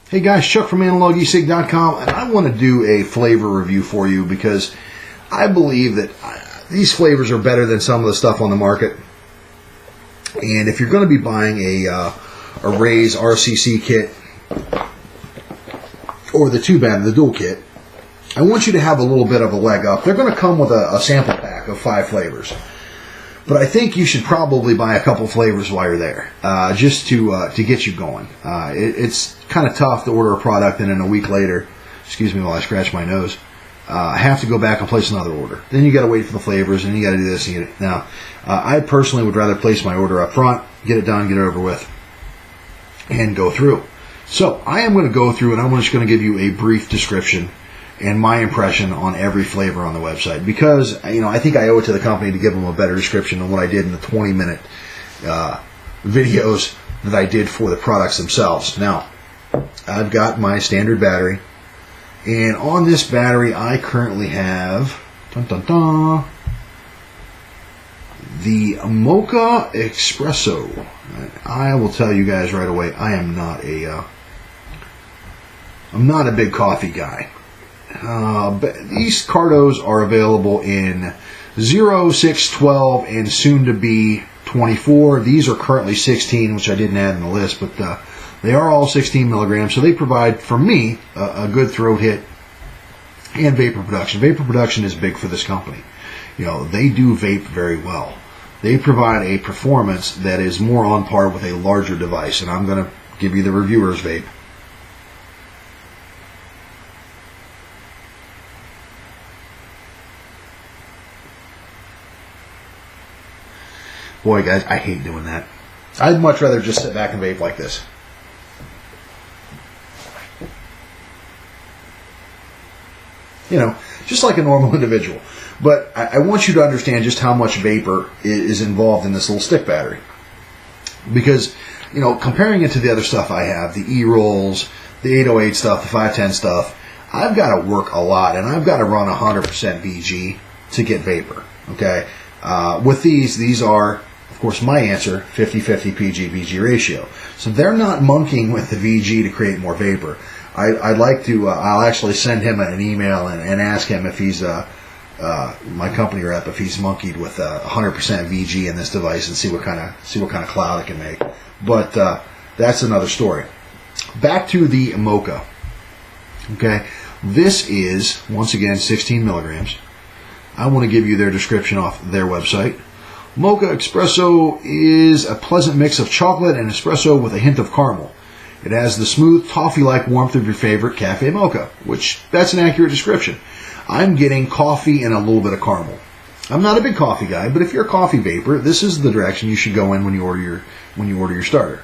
Hey guys, Chuck from AnalogEsig.com, and I want to do a flavor review for you because I believe that these flavors are better than some of the stuff on the market. And if you're going to be buying a Raze RCC kit or the 2-band, the dual kit, I want you to have a little bit of a leg up. They're going to come with a sample pack of 5 flavors. But I think you should probably buy a couple flavors while you're there, just to get you going. It's kind of tough to order a product and then a week later, excuse me while I scratch my nose, have to go back and place another order. Then you got to wait for the flavors, and you got to do this and get it. Now, I personally would rather place my order up front, get it done, get it over with, and go through. So I am going to go through, and I'm just going to give you a brief description and my impression on every flavor on the website, because I think I owe it to the company to give them a better description than what I did in the 20-minute videos that I did for the products themselves. Now, I've got my standard battery, and on this battery I currently have the Mocha Espresso. I will tell you guys right away, I'm not a big coffee guy. But these cardos are available in 0, 6, 12, and soon to be 24. These are currently 16, which I didn't add in the list, but they are all 16 milligrams, so they provide, for me, a good throat hit and vapor production. Vapor production is big for this company. They do vape very well. They provide a performance that is more on par with a larger device, and I'm going to give you the reviewer's vape. Boy, guys, I hate doing that. I'd much rather just sit back and vape like this. Just like a normal individual. But I want you to understand just how much vapor is involved in this little stick battery. Because, comparing it to the other stuff I have, the E-rolls, the 808 stuff, the 510 stuff, I've got to work a lot, and I've got to run 100% VG to get vapor. Okay? With these are, of course, my answer, 50-50 PG-VG ratio. So they're not monkeying with the VG to create more vapor. I'd like to, I'll actually send him an email and ask him if he's, my company rep, if he's monkeyed with 100% VG in this device and see what kind of cloud it can make. But that's another story. Back to the Mocha. Okay, this is, once again, 16 milligrams. I want to give you their description off their website. Mocha Espresso is a pleasant mix of chocolate and espresso with a hint of caramel. It has the smooth, toffee-like warmth of your favorite cafe mocha, which that's an accurate description. I'm getting coffee and a little bit of caramel. I'm not a big coffee guy, but if you're a coffee vapor, this is the direction you should go in when you order your starter.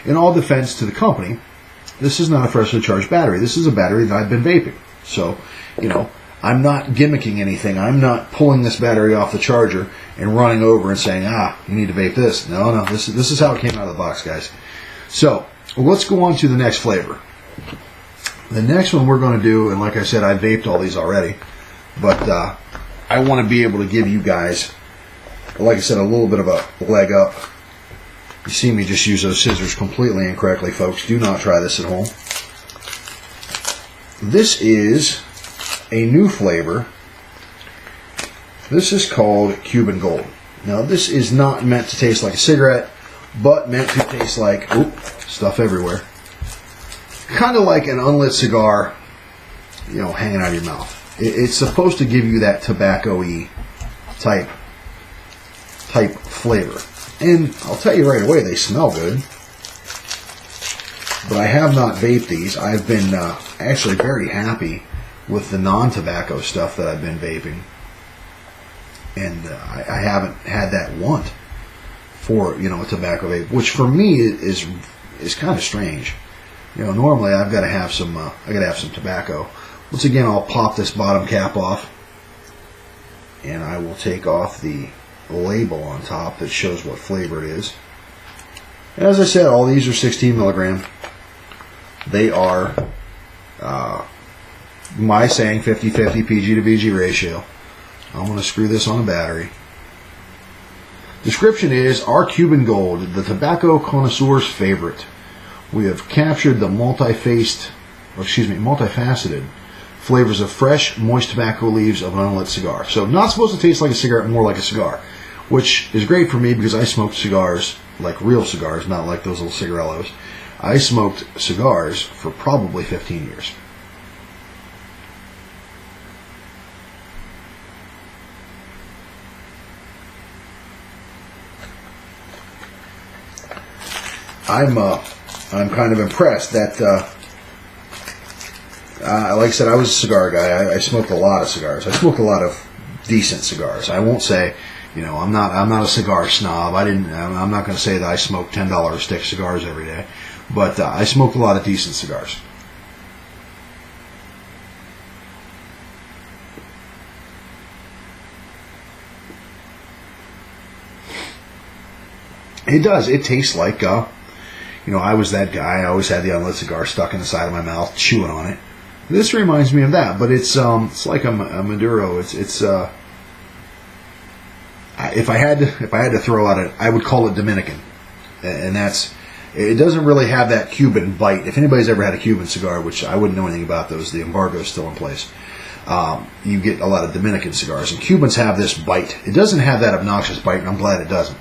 In all defense to the company, this is not a freshly charged battery. This is a battery that I've been vaping. So, I'm not gimmicking anything. I'm not pulling this battery off the charger and running over and saying, you need to vape this. No, this is how it came out of the box, guys. So, let's go on to the next flavor. The next one we're going to do, and like I said, I vaped all these already, but I want to be able to give you guys, like I said, a little bit of a leg up. You see me just use those scissors completely incorrectly, folks. Do not try this at home. This is a new flavor. This is called Cuban Gold. Now, this is not meant to taste like a cigarette, but meant to taste like, stuff everywhere. Kind of like an unlit cigar, hanging out of your mouth. It's supposed to give you that tobacco-y type flavor. And I'll tell you right away, they smell good. But I have not vaped these. I've been actually very happy with the non-tobacco stuff that I've been vaping. And I haven't had that want for, a tobacco vape, which for me is kind of strange. Normally I've got to have some tobacco. Once again, I'll pop this bottom cap off, and I will take off the label on top that shows what flavor it is. And as I said, all these are 16 milligram. They are my saying 50-50 PG to VG ratio. I'm going to screw this on the battery. Description is, our Cuban Gold, the tobacco connoisseur's favorite. We have captured the multifaceted flavors of fresh, moist tobacco leaves of an unlit cigar. So not supposed to taste like a cigarette, more like a cigar, which is great for me because I smoked cigars, like real cigars, not like those little cigarellos. I smoked cigars for probably 15 years. I'm kind of impressed that, like I said, I was a cigar guy. I smoked a lot of cigars. I smoked a lot of decent cigars. I won't say, I'm not a cigar snob. I'm not going to say that I smoke $10 a stick cigars every day, but I smoked a lot of decent cigars. It does. It tastes like, I was that guy. I always had the unlit cigar stuck in the side of my mouth, chewing on it. This reminds me of that, but it's like a Maduro. It's if I had to throw out I would call it Dominican, and it doesn't really have that Cuban bite. If anybody's ever had a Cuban cigar, which I wouldn't know anything about those, the embargo is still in place. You get a lot of Dominican cigars, and Cubans have this bite. It doesn't have that obnoxious bite, and I'm glad it doesn't.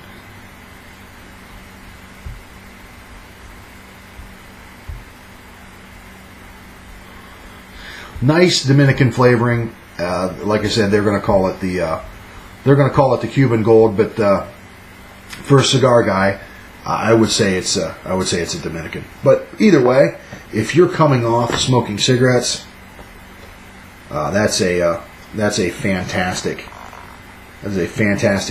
Nice Dominican flavoring. Like I said, they're going to call it the Cuban Gold, but for a cigar guy, I would say it's a Dominican. But either way, if you're coming off smoking cigarettes, that's a fantastic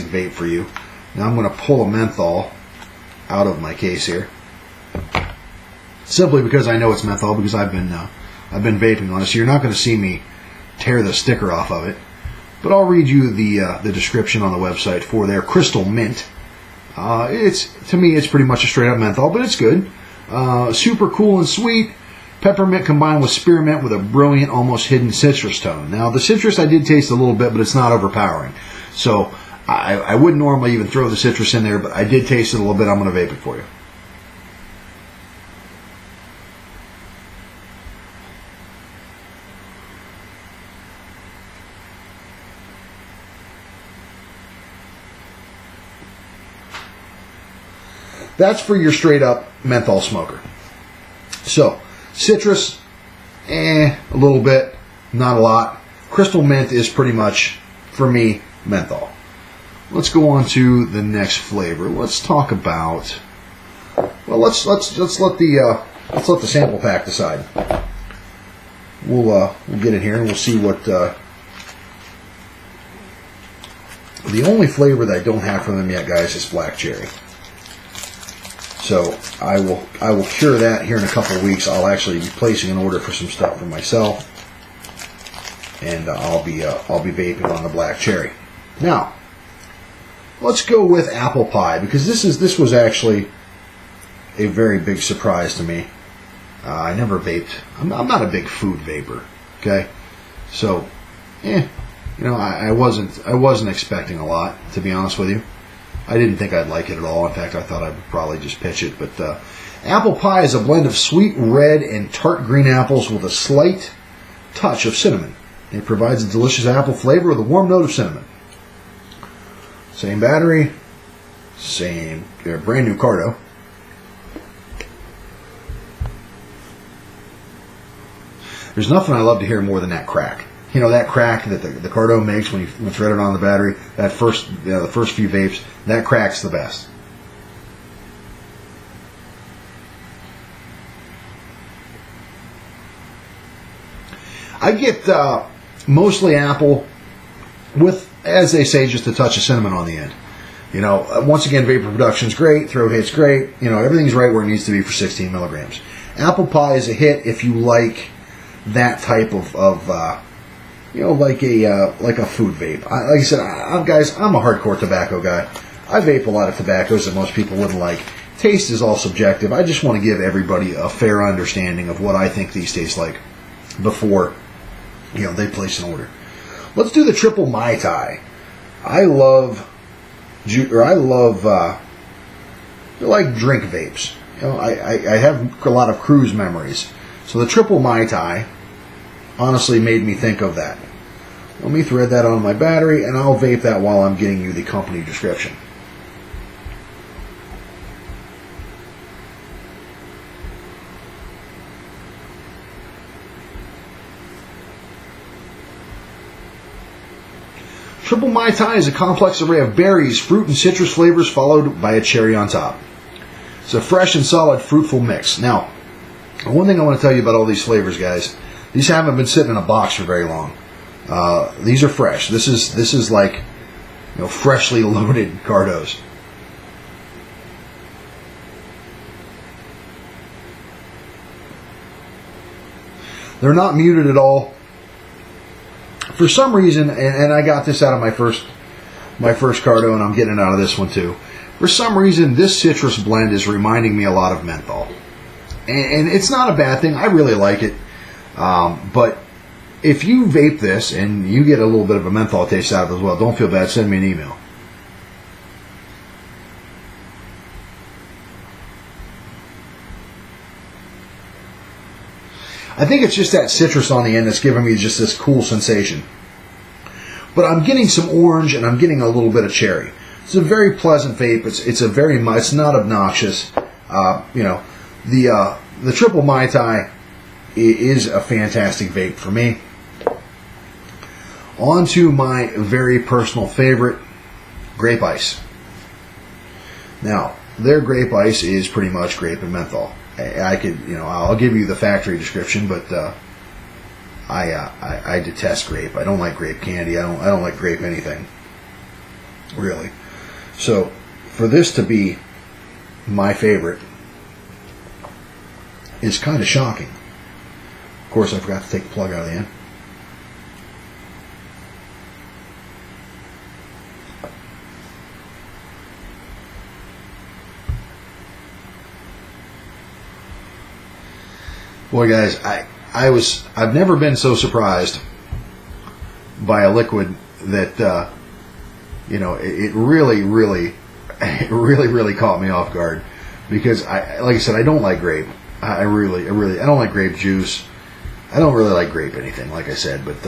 vape for you. Now I'm going to pull a menthol out of my case here, simply because I know it's menthol, because I've been vaping on it, so you're not going to see me tear the sticker off of it. But I'll read you the description on the website for their Crystal Mint. To me, it's pretty much a straight up menthol, but it's good. Super cool and sweet. Peppermint combined with spearmint with a brilliant, almost hidden citrus tone. Now, the citrus I did taste a little bit, but it's not overpowering. So I wouldn't normally even throw the citrus in there, but I did taste it a little bit. I'm going to vape it for you. That's for your straight up menthol smoker. So, citrus, a little bit, not a lot. Crystal Mint is pretty much, for me, menthol. Let's go on to the next flavor. Let's talk about. Well, let's let the sample pack decide. We'll get it here and we'll see what. The only flavor that I don't have from them yet, guys, is black cherry. So I will cure that here in a couple of weeks. I'll actually be placing an order for some stuff for myself, and I'll be vaping on the black cherry. Now, let's go with apple pie, because this was actually a very big surprise to me. I never vaped. I'm not a big food vapor. Okay, so I wasn't expecting a lot, to be honest with you. I didn't think I'd like it at all. In fact, I thought I would probably just pitch it. But apple pie is a blend of sweet red and tart green apples with a slight touch of cinnamon. It provides a delicious apple flavor with a warm note of cinnamon. Same battery, same brand new cardo. There's nothing I love to hear more than that crack. That crack that the cardo makes when you thread it on the battery, the first few vapes, that crack's the best. I get mostly apple with, as they say, just a touch of cinnamon on the end. Once again, vapor production's great, throat hit's great. Everything's right where it needs to be for 16 milligrams. Apple pie is a hit if you like that type of like a food vape. Like I said, guys, I'm a hardcore tobacco guy. I vape a lot of tobaccos that most people wouldn't like. Taste is all subjective. I just want to give everybody a fair understanding of what I think these taste like before they place an order. Let's do the triple Mai Tai. I love I love like drink vapes. You know, I have a lot of cruise memories. So the triple Mai Tai honestly made me think of that. Let me thread that on my battery, and I'll vape that while I'm getting you the company description. Triple Mai Tai is a complex array of berries, fruit, and citrus flavors followed by a cherry on top. It's a fresh and solid fruitful mix. Now, one thing I want to tell you about all these flavors, guys, these haven't been sitting in a box for very long. These are fresh. This is like, freshly loaded Cardos. They're not muted at all. For some reason, and I got this out of my first Cardo, and I'm getting it out of this one too. For some reason, this citrus blend is reminding me a lot of menthol. And it's not a bad thing. I really like it. But if you vape this and you get a little bit of a menthol taste out of it as well, don't feel bad. Send me an email. I think it's just that citrus on the end that's giving me just this cool sensation. But I'm getting some orange and I'm getting a little bit of cherry. It's a very pleasant vape. It's not obnoxious. The triple Mai Tai is a fantastic vape for me. On to my very personal favorite, Grape Ice. Now, their Grape Ice is pretty much grape and menthol. I'll give you the factory description, but I detest grape. I don't like grape candy. I don't like grape anything, really. So, for this to be my favorite is kind of shocking. Of course, I forgot to take the plug out of the end. Boy, guys, I've never been so surprised by a liquid that it really caught me off guard, because like I said, I don't like grape. I don't like grape juice. I don't really like grape anything, like I said, but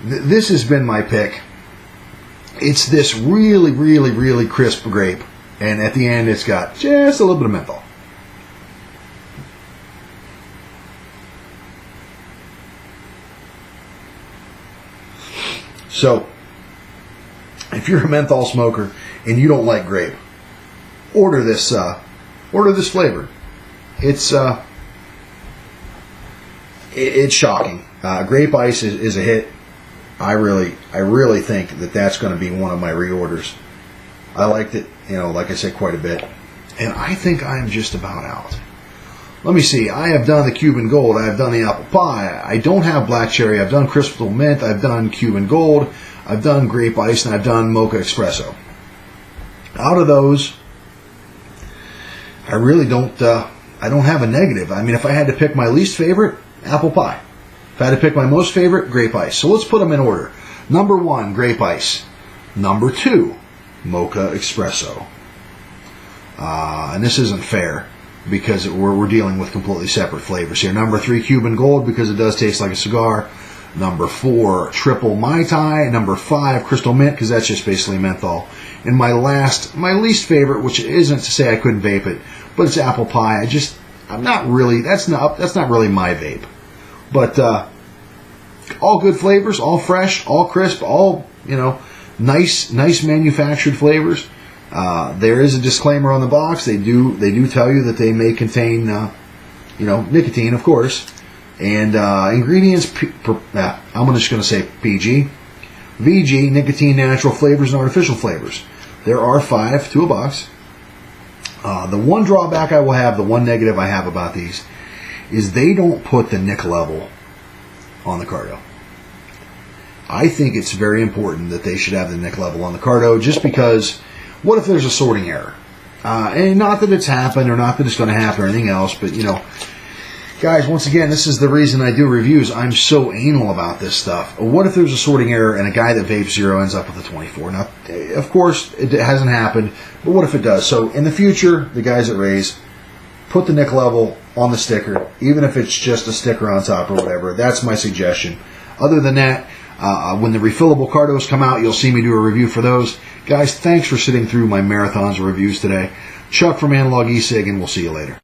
this has been my pick. It's this really crisp grape, and at the end it's got just a little bit of menthol. So, if you're a menthol smoker and you don't like grape, order this flavor. It's shocking. Grape Ice is a hit. I really think that's going to be one of my reorders. I liked it, like I said, quite a bit, and I think I'm just about out. Let me see. I have done the Cuban Gold. I have done the Apple Pie. I don't have Black Cherry. I've done Crystal Mint. I've done Cuban Gold. I've done Grape Ice, and I've done Mocha Espresso. Out of those, I really don't. I don't have a negative. I mean, if I had to pick my least favorite, Apple Pie. If I had to pick my most favorite, Grape Ice. So let's put them in order. Number 1, Grape Ice. Number 2, Mocha Espresso. And this isn't fair, because we're dealing with completely separate flavors here. Number 3, Cuban Gold, because it does taste like a cigar. Number 4, Triple Mai Tai. Number 5, Crystal Mint, because that's just basically menthol. And my least favorite, which isn't to say I couldn't vape it, but it's Apple Pie. I'm not really, that's not really my vape. But all good flavors, all fresh, all crisp, all nice manufactured flavors. There is a disclaimer on the box. They do tell you that they may contain nicotine, of course, and ingredients. I'm just going to say PG, VG, nicotine, natural flavors, and artificial flavors. There are 5 to a box. The one drawback I will have, the one negative I have about these, is they don't put the nic level on the Cardo. I think it's very important that they should have the nic level on the Cardo, just because what if there's a sorting error? And not that it's happened, or not that it's going to happen, or anything else, but Guys, once again, this is the reason I do reviews. I'm so anal about this stuff. What if there's a sorting error and a guy that vapes 0 ends up with a 24? Now, of course, it hasn't happened, but what if it does? So in the future, the guys at Raze, put the nick level on the sticker, even if it's just a sticker on top or whatever. That's my suggestion. Other than that, when the refillable cardos come out, you'll see me do a review for those. Guys, thanks for sitting through my marathons of reviews today. Chuck from Analog E-Sig, and we'll see you later.